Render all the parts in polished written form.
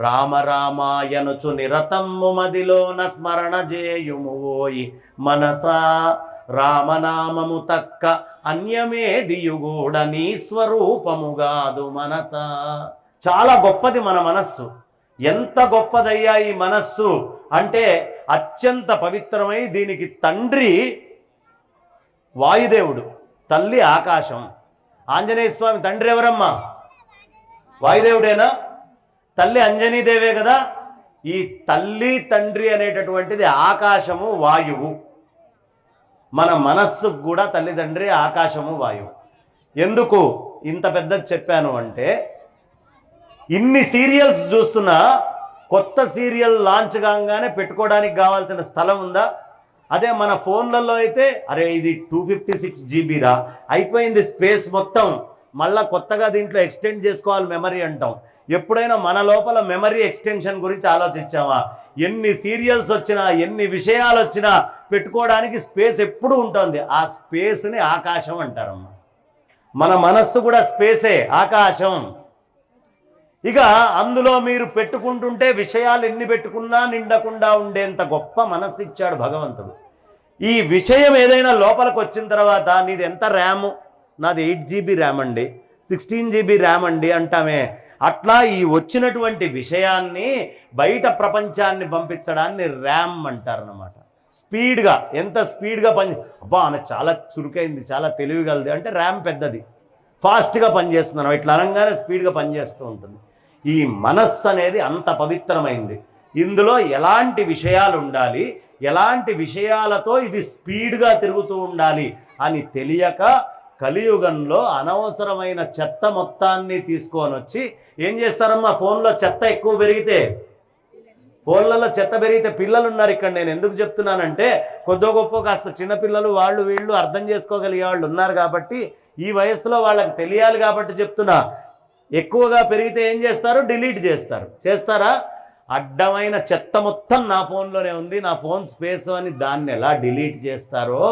రామ రామాయనుచు నిరతమ్ము మదిలోన స్మరణ చేయుము ఓయి మనసా రామనామము తక్క అన్యమేదియుగూడ నీ స్వరూపముగాదు మనసా. చాలా గొప్పది మన మనస్సు. ఎంత గొప్పదయ్యా ఈ మనస్సు అంటే అత్యంత పవిత్రమై దీనికి తండ్రి వాయుదేవుడు, తల్లి ఆకాశం. ఆంజనేయ స్వామి తండ్రి ఎవరమ్మా? వాయుదేవుడేనా? తల్లి అంజనీదేవే కదా. ఈ తల్లి తండ్రి అనేటటువంటిది ఆకాశము వాయువు. మన మనస్సుకు కూడా తల్లిదండ్రి ఆకాశము వాయువు. ఎందుకు ఇంత పెద్దది చెప్పాను అంటే, ఇన్ని సీరియల్స్ చూస్తున్నా కొత్త సీరియల్ లాంచ్ కాగానే పెట్టుకోవడానికి కావాల్సిన స్థలం ఉందా? అదే మన ఫోన్లలో అయితే అరే ఇది 256 GB రా, అయిపోయింది స్పేస్ మొత్తం, మళ్ళీ కొత్తగా దీంట్లో ఎక్స్టెండ్ చేసుకోవాలి మెమరీ అంటాం. ఎప్పుడైనా మన లోపల మెమరీ ఎక్స్టెన్షన్ గురించి ఆలోచించామా? ఎన్ని సీరియల్స్ వచ్చినా ఎన్ని విషయాలు వచ్చినా పెట్టుకోవడానికి స్పేస్ ఎప్పుడు ఉంటుంది. ఆ స్పేస్ని ఆకాశం అంటారమ్మా. మన మనస్సు కూడా స్పేసే, ఆకాశం. ఇక అందులో మీరు పెట్టుకుంటుంటే విషయాలు ఎన్ని పెట్టుకున్నా నిండకుండా ఉండేంత గొప్ప మనస్సు ఇచ్చాడు భగవంతుడు. ఈ విషయం ఏదైనా లోపలికి వచ్చిన తర్వాత నీది ఎంత ర్యాము? నాది 8 GB ర్యామ్ అండి, 16 GB ర్యామ్ అండి అంటామే. అట్లా ఈ వచ్చినటువంటి విషయాన్ని బయట ప్రపంచాన్ని పంపించడాన్ని ర్యామ్ అంటారన్నమాట. స్పీడ్గా, ఎంత స్పీడ్గా అబ్బా ఆమె చాలా చురుకైంది, చాలా తెలివిగలది అంటే ర్యామ్ పెద్దది, ఫాస్ట్గా పనిచేస్తున్నాం. ఇట్లా అనగానే స్పీడ్గా పనిచేస్తూ ఉంటుంది. ఈ మనస్సు అనేది అంత పవిత్రమైంది. ఇందులో ఎలాంటి విషయాలు ఉండాలి, ఎలాంటి విషయాలతో ఇది స్పీడ్గా తిరుగుతూ ఉండాలి అని తెలియక కలియుగంలో అనవసరమైన చెత్త మొత్తాన్ని తీసుకొని వచ్చి ఏం చేస్తారమ్మా? ఫోన్లో చెత్త ఎక్కువ పెరిగితే, ఫోన్లలో చెత్త పెరిగితే, పిల్లలు ఉన్నారు ఇక్కడ, నేను ఎందుకు చెప్తున్నానంటే కొద్దో గొప్ప కాస్త చిన్నపిల్లలు వాళ్ళు వీళ్ళు అర్థం చేసుకోగలిగే వాళ్ళు ఉన్నారు కాబట్టి, ఈ వయసులో వాళ్ళకి తెలియాలి కాబట్టి చెప్తున్నా. ఎక్కువగా పెరిగితే ఏం చేస్తారు? డిలీట్ చేస్తారు. చేస్తారా? అడ్డమైన చెత్త మొత్తం నా ఫోన్లోనే ఉంది, నా ఫోన్ స్పేస్ అని దాన్ని ఎలా డిలీట్ చేస్తారో,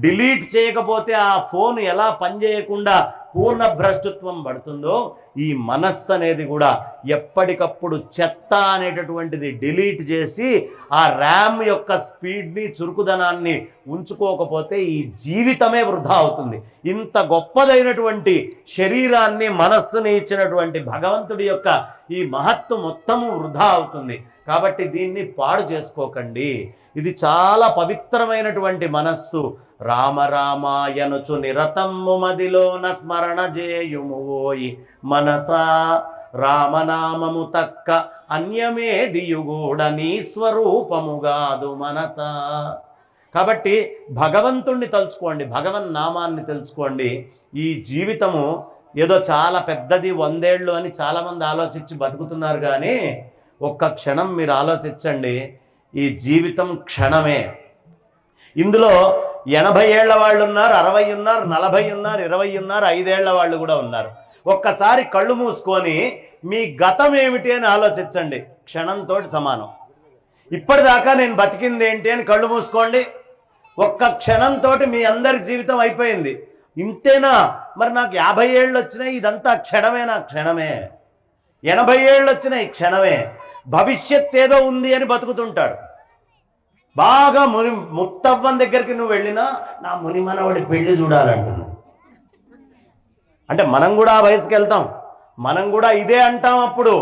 డిలీట్ చేయకపోతే ఆ ఫోన్ ఎలా పనిచేయకుండా పూర్ణ భ్రష్టత్వం పడుతుందో, ఈ మనస్సు అనేది కూడా ఎప్పటికప్పుడు చెత్త అనేటటువంటిది డిలీట్ చేసి ఆ ర్యామ్ యొక్క స్పీడ్ని, చురుకుదనాన్ని ఉంచుకోకపోతే ఈ జీవితమే వృధా అవుతుంది. ఇంత గొప్పదైనటువంటి శరీరాన్ని, మనస్సుని ఇచ్చినటువంటి భగవంతుడి యొక్క ఈ మహత్తు మొత్తము వృధా అవుతుంది. కాబట్టి దీన్ని పాడు చేసుకోకండి. ఇది చాలా పవిత్రమైనటువంటి మనస్సు. రామ రామాయనుచు నిరతమ్ము మదిలోన స్మరణ చేయుము ఓయి మనసా రామనామము తక్క అన్యమేదియుగూడ నీ స్వరూపముగాదు మనసా. కాబట్టి భగవంతుణ్ణి తలుచుకోండి, భగవన్ నామాన్ని తెలుసుకోండి. ఈ జీవితము ఏదో చాలా పెద్దది, 100 ఏళ్ళు అని చాలామంది ఆలోచించి బతుకుతున్నారు. కానీ ఒక్క క్షణం మీరు ఆలోచించండి, ఈ జీవితం క్షణమే. ఇందులో 80 ఏళ్ల వాళ్ళు ఉన్నారు, 60 ఉన్నారు, 40 ఉన్నారు, 20 ఉన్నారు, 5 ఏళ్ల వాళ్ళు కూడా ఉన్నారు. ఒక్కసారి కళ్ళు మూసుకొని మీ గతం ఏమిటి అని ఆలోచించండి. క్షణంతో సమానం. ఇప్పటిదాకా నేను బతికింది ఏంటి అని కళ్ళు మూసుకోండి. ఒక్క క్షణంతో మీ అందరి జీవితం అయిపోయింది. ఇంతేనా? మరి నాకు 50 ఏళ్ళు వచ్చినాయి, ఇదంతా క్షణమేనా? క్షణమే. 80 ఏళ్ళు వచ్చినాయి, క్షణమే. భవిష్యత్ ఏదో ఉంది అని బతుకుతుంటాడు. బాగా ముత్తవ్వన్ దగ్గరికి నువ్వు వెళ్ళినా నా మునిమనవాడి పెళ్లి చూడాలంటున్నావు. అంటే మనం కూడా ఆ వయసుకి వెళ్తాం, మనం కూడా ఇదే అంటాం. అప్పుడు